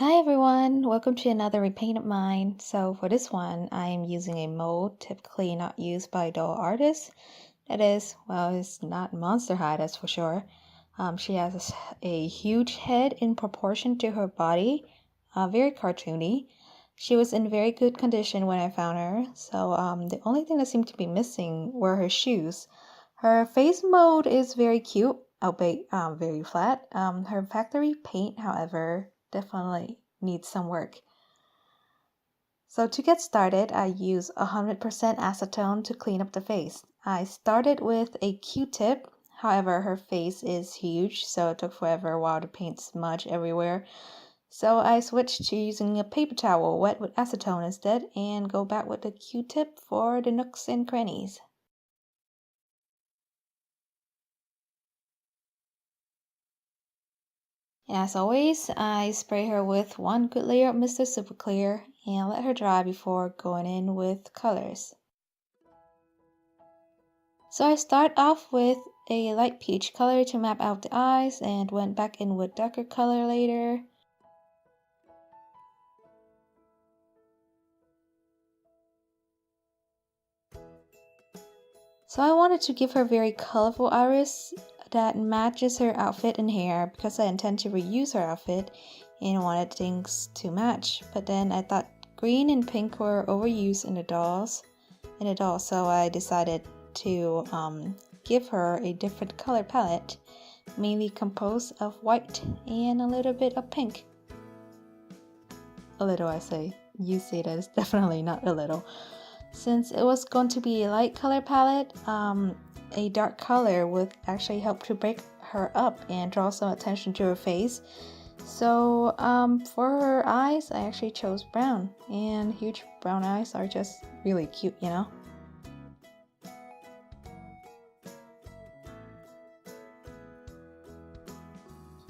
Hi everyone, welcome to another repaint of mine. So for this one, I am using a mold typically not used by doll artists. That is, well, it's not Monster High, that's for sure. She has a huge head in proportion to her body, very cartoony. She was in very good condition when I found her, so the only thing that seemed to be missing were her shoes. Her face mold is very cute, albeit very flat. Her factory paint, however, definitely needs some work. So to get started, I use 100% acetone to clean up the face. I started with a Q-tip, however her face is huge, so it took forever while the paint smudged everywhere. So I switched to using a paper towel wet with acetone instead and go back with the Q-tip for the nooks and crannies. As always, I spray her with one good layer of Mr. Super Clear and let her dry before going in with colors. So I start off with a light peach color to map out the eyes and went back in with darker color later. So I wanted to give her very colorful iris that matches her outfit and hair because I intend to reuse her outfit and wanted things to match. But then I thought green and pink were overused in the dolls, so I decided to give her a different color palette, mainly composed of white and a little bit of pink. A little, I say. You say that is definitely not a little. Since it was going to be a light color palette, a dark color would actually help to break her up and draw some attention to her face. So for her eyes, I actually chose brown, and huge brown eyes are just really cute, you know?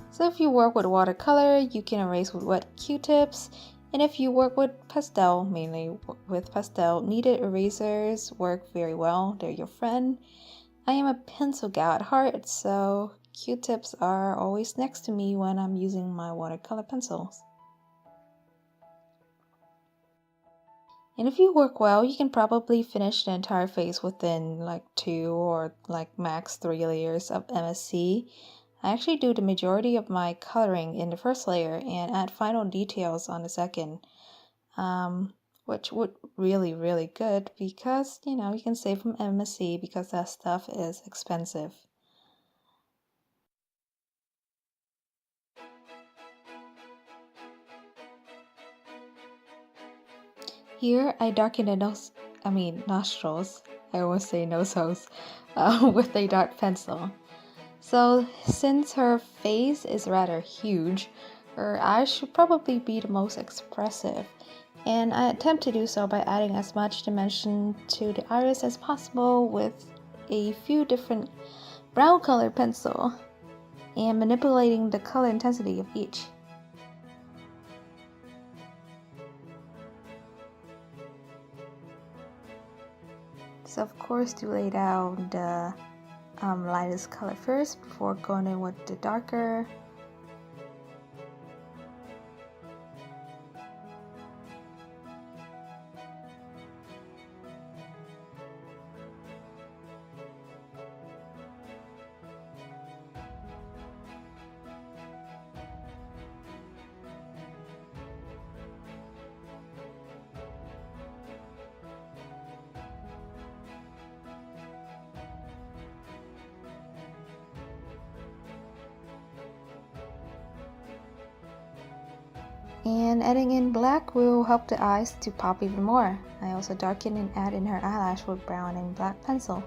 So if you work with watercolor, you can erase with wet Q-tips. And if you work with pastel, mainly with pastel, kneaded erasers work very well. They're your friend. I am a pencil gal at heart, so Q-tips are always next to me when I'm using my watercolor pencils. And if you work well, you can probably finish the entire face within like 2 or like max 3 layers of MSC. I actually do the majority of my coloring in the first layer and add final details on the second, which would really good because, you know, you can save from MSC because that stuff is expensive. Here I darken the nostrils, I always say nose holes, with a dark pencil. So since her face is rather huge, her eyes should probably be the most expressive, and I attempt to do so by adding as much dimension to the iris as possible with a few different brown color pencil and manipulating the color intensity of each. So of course to lay down the lightest color first before going in with the darker. And adding in black will help the eyes to pop even more. I also darken and add in her eyelash with brown and black pencil.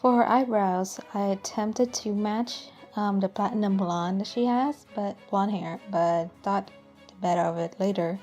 For her eyebrows, I attempted to match the platinum blonde that she has, but blonde hair, but thought better of it later.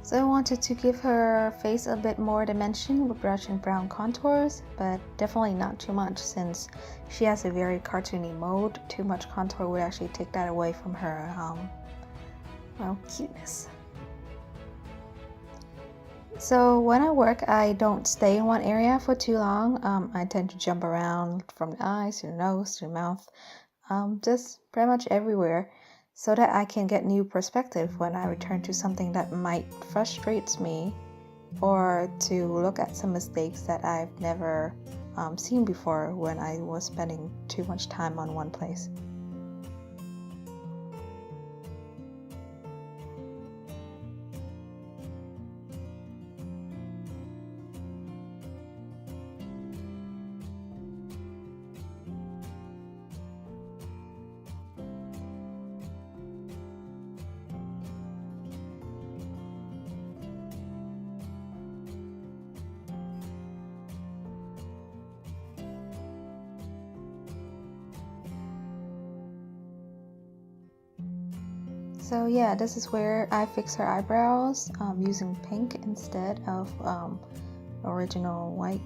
So I wanted to give her face a bit more dimension with brush and brown contours, but definitely not too much since she has a very cartoony mode. Too much contour would actually take that away from her, well, cuteness. So when I work, I don't stay in one area for too long. I tend to jump around from the eyes to the nose to the mouth, just pretty much everywhere, so that I can get new perspective when I return to something that might frustrates me, or to look at some mistakes that I've never seen before when I was spending too much time on one place. So yeah, this is where I fix her eyebrows using pink instead of original white.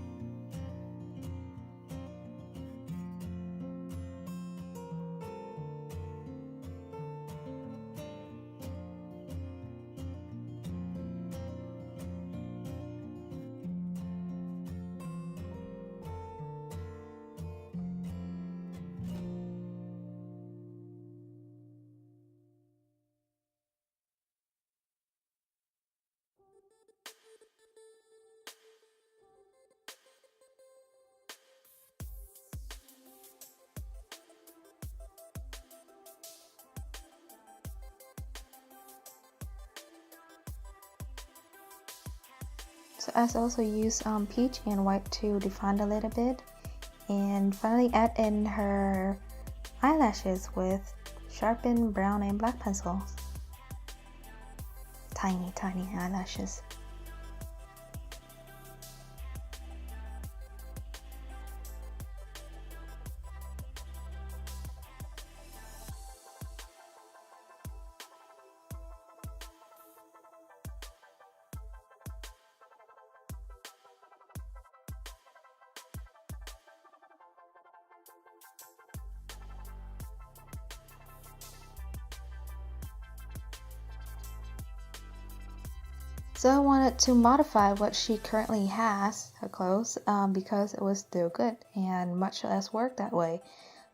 So I also use peach and white to define a little bit, and finally add in her eyelashes with sharpened brown and black pencils. Tiny, tiny eyelashes. So I wanted to modify what she currently has, her clothes, because it was still good and much less work that way.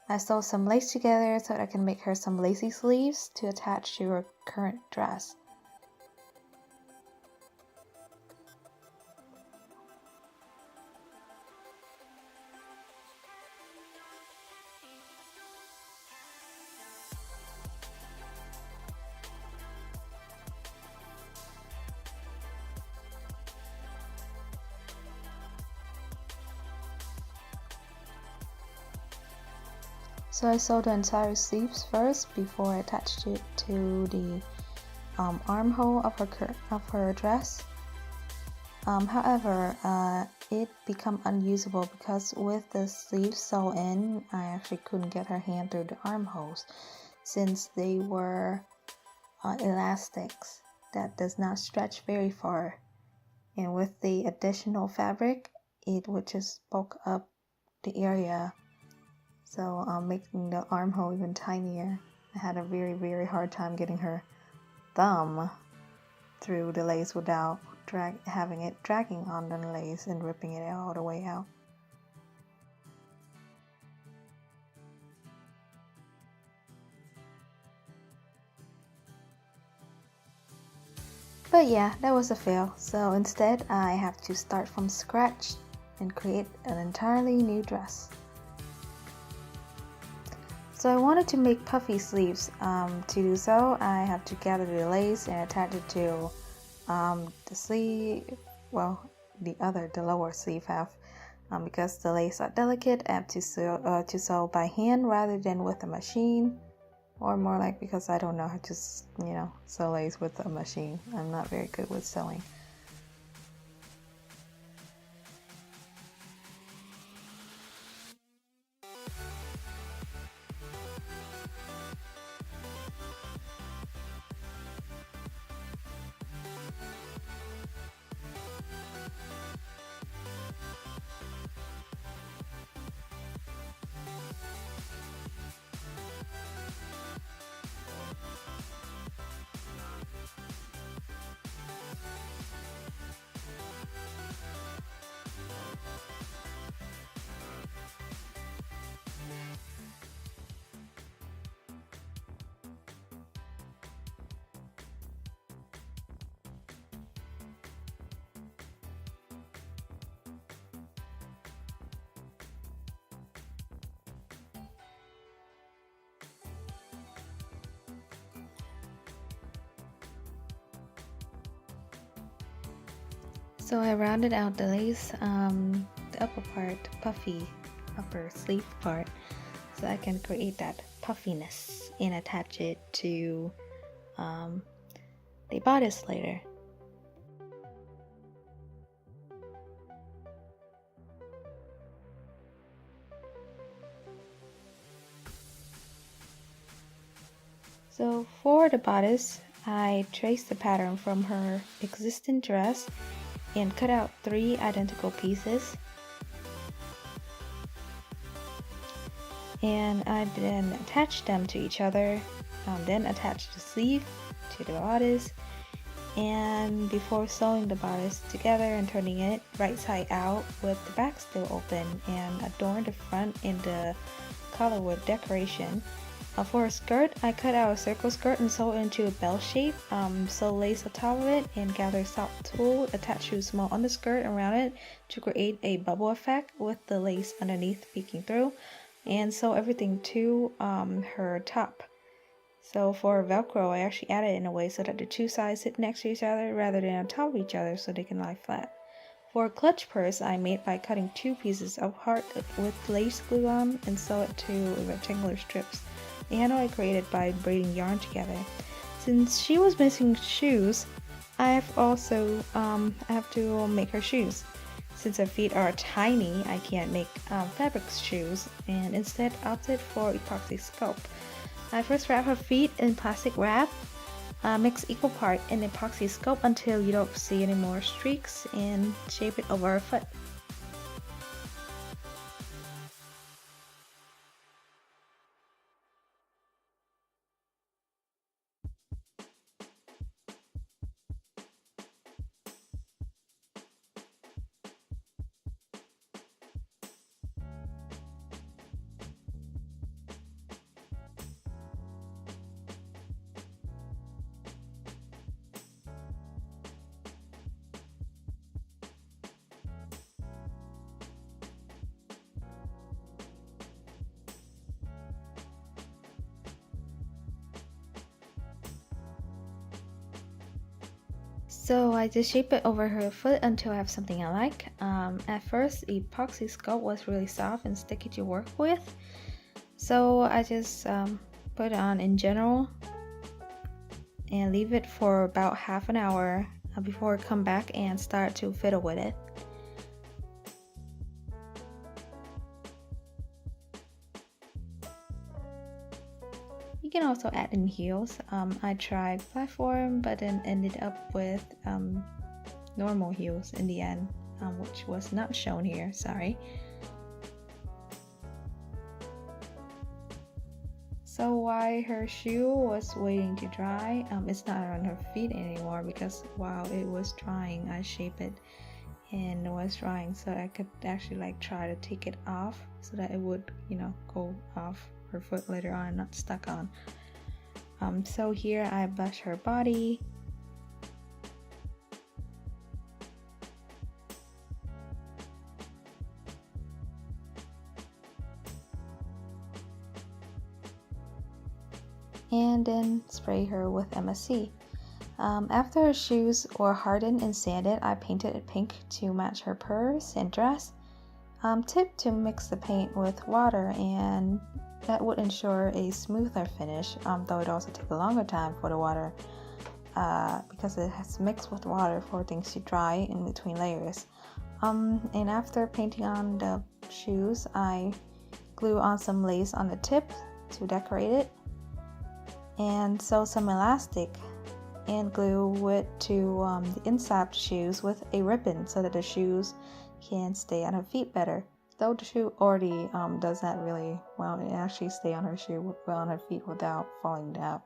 I sewed some lace together so that I can make her some lacy sleeves to attach to her current dress. So I sewed the entire sleeves first before I attached it to the armhole of her dress. However, it became unusable because with the sleeves sewn in, I actually couldn't get her hand through the armholes since they were elastics that does not stretch very far. And with the additional fabric, it would just bulk up the area, so making the armhole even tinier. I had a very, very hard time getting her thumb through the lace without having it dragging on the lace and ripping it all the way out. But yeah, that was a fail. So instead, I have to start from scratch and create an entirely new dress. So I wanted to make puffy sleeves. To do so, I have to gather the lace and attach it to the sleeve, well, the lower sleeve half. Because the lace are delicate, I have to sew by hand rather than with a machine. Or more like because I don't know how to, sew lace with a machine. I'm not very good with sewing. So I rounded out the lace, the upper part, puffy upper sleeve part, so I can create that puffiness and attach it to the bodice later. So for the bodice, I traced the pattern from her existing dress and cut out 3 identical pieces. And I then attached them to each other, then attached the sleeve to the bodice, and before sewing the bodice together and turning it right side out with the back still open, and adorn the front in the color with decoration. For a skirt, I cut out a circle skirt and sew it into a bell shape, sew lace on top of it, and gather soft tulle attached to a small underskirt around it to create a bubble effect with the lace underneath peeking through, and sew everything to her top. So for Velcro, I actually added it in a way so that the 2 sides sit next to each other rather than on top of each other so they can lie flat. For a clutch purse, I made by cutting 2 pieces apart with lace glue on and sew it to rectangular strips. The handle I created by braiding yarn together. Since she was missing shoes, I have to make her shoes. Since her feet are tiny, I can't make fabric shoes and instead opted for epoxy sculpt. I first wrap her feet in plastic wrap, mix equal part in epoxy sculpt until you don't see any more streaks, and shape it over her foot. So I just shape it over her foot until I have something I like. At first, epoxy sculpt was really soft and sticky to work with, so I just put it on in general and leave it for about half an hour before I come back and start to fiddle with it. You can also add in heels. I tried platform but then ended up with normal heels in the end, which was not shown here, sorry. So while her shoe was waiting to dry, it's not on her feet anymore because while it was drying, I shaped it and it was drying, so I could actually try to take it off so that it would, go off her foot later on, not stuck on. So here I brush her body and then spray her with MSC. After her shoes were hardened and sanded, I painted it pink to match her purse and dress. Tip to mix the paint with water, and that would ensure a smoother finish, though it also takes a longer time for the water because it has mixed with water for things to dry in between layers. And after painting on the shoes, I glue on some lace on the tip to decorate it, and sew some elastic and glue it to the inside of the shoes with a ribbon so that the shoes can stay on her feet better. Though the shoe already does that really well, it actually stay on her feet without falling down.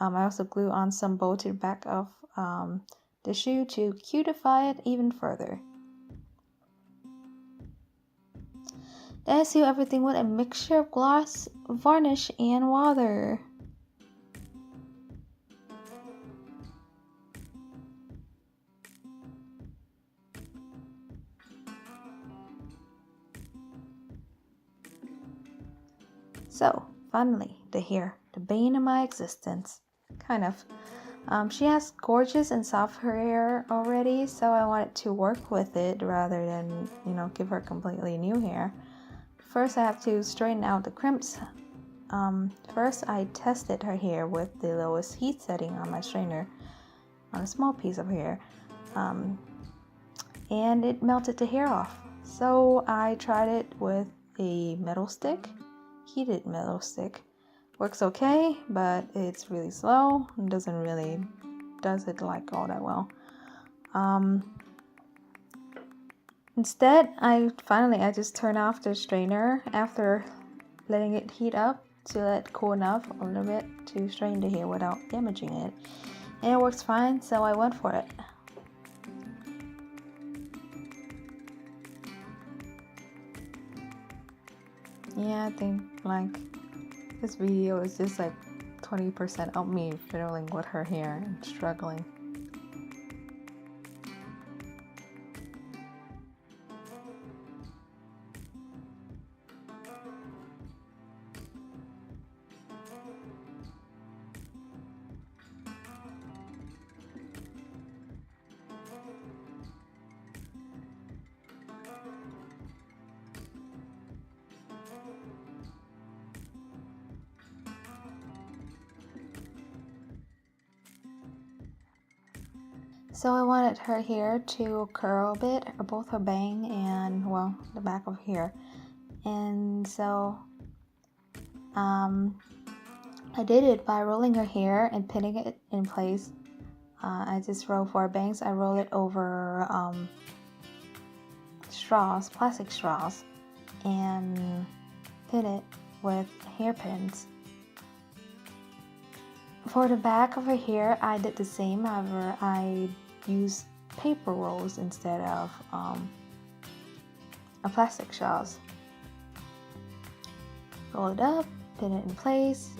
I also glue on some bow to the back of the shoe to cutify it even further. Then I seal everything with a mixture of gloss, varnish, and water. So, finally, the hair, the bane of my existence. Kind of. She has gorgeous and soft hair already, so I wanted to work with it rather than, give her completely new hair. First, I have to straighten out the crimps. First, I tested her hair with the lowest heat setting on my straightener on a small piece of hair, and it melted the hair off. So I tried it with a metal stick, heated metal stick. Works okay, but it's really slow and doesn't really does it like all that well. Instead, I just turn off the strainer after letting it heat up to let it cool enough a little bit to straighten the hair without damaging it. And it works fine, so I went for it. Yeah, I think this video is just 20% of me fiddling with her hair and struggling. So I wanted her hair to curl a bit, or both her bang and, the back of her hair. And so I did it by rolling her hair and pinning it in place. I just roll for bangs. I roll it over plastic straws, and pin it with hairpins. For the back of her hair, I did the same. However, I used paper rolls instead of plastic straws. Roll it up, pin it in place.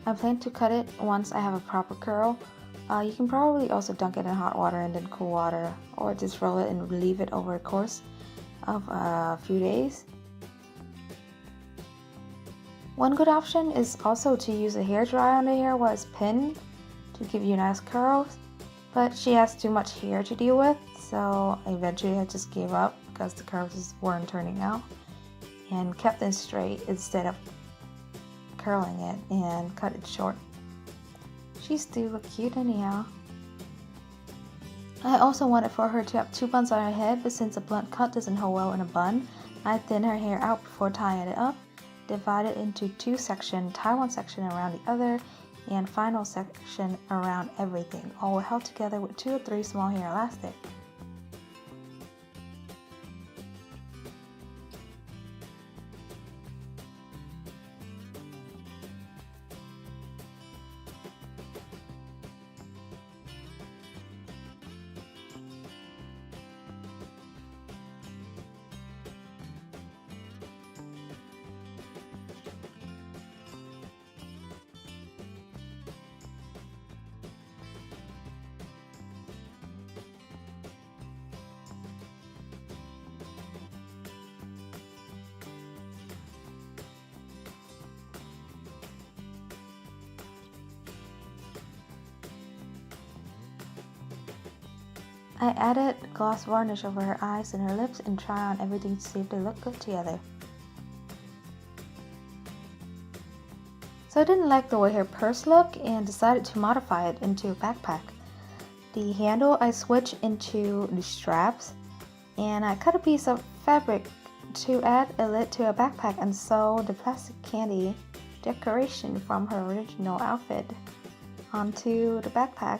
I plan to cut it once I have a proper curl. You can probably also dunk it in hot water and then cool water, or just roll it and leave it over a course of a few days. One good option is also to use a hairdryer on the hair while it's pinned to give you nice curls, but she has too much hair to deal with, so eventually I just gave up because the curls just weren't turning out and kept it straight instead of curling it and cut it short. She still look cute anyhow. I also wanted for her to have 2 buns on her head, but since a blunt cut doesn't hold well in a bun, I thinned her hair out before tying it up, divide it into 2 sections, tie one section around the other, and final section around everything, all held together with 2 or 3 small hair elastic. I added gloss varnish over her eyes and her lips and try on everything to see if they look good together. So I didn't like the way her purse looked and decided to modify it into a backpack. The handle I switched into the straps, and I cut a piece of fabric to add a lid to a backpack and sew the plastic candy decoration from her original outfit onto the backpack.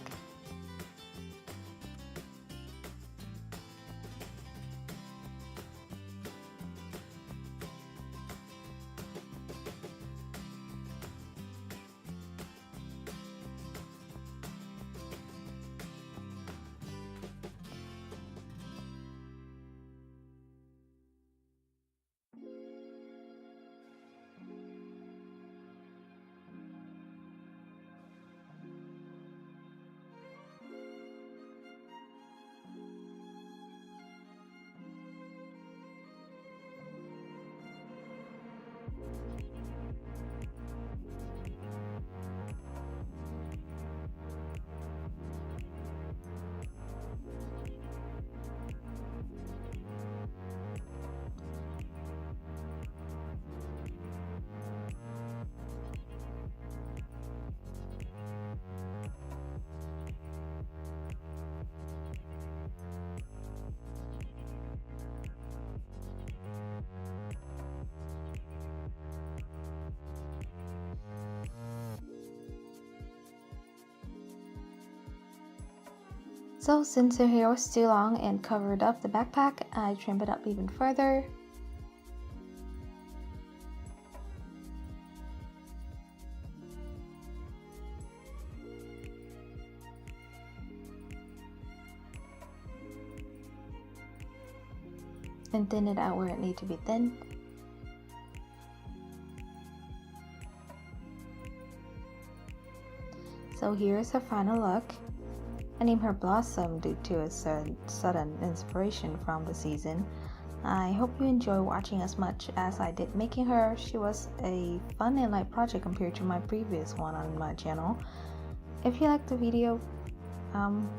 So since her hair was too long and covered up the backpack, I trimmed it up even further. And thin it out where it needs to be thin. So here's her final look. I named her Blossom due to a sudden inspiration from the season. I hope you enjoy watching as much as I did making her. She was a fun and light project compared to my previous one on my channel. If you liked the video,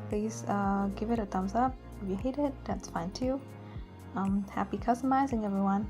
please give it a thumbs up. If you hate it, that's fine too. Happy customizing, everyone.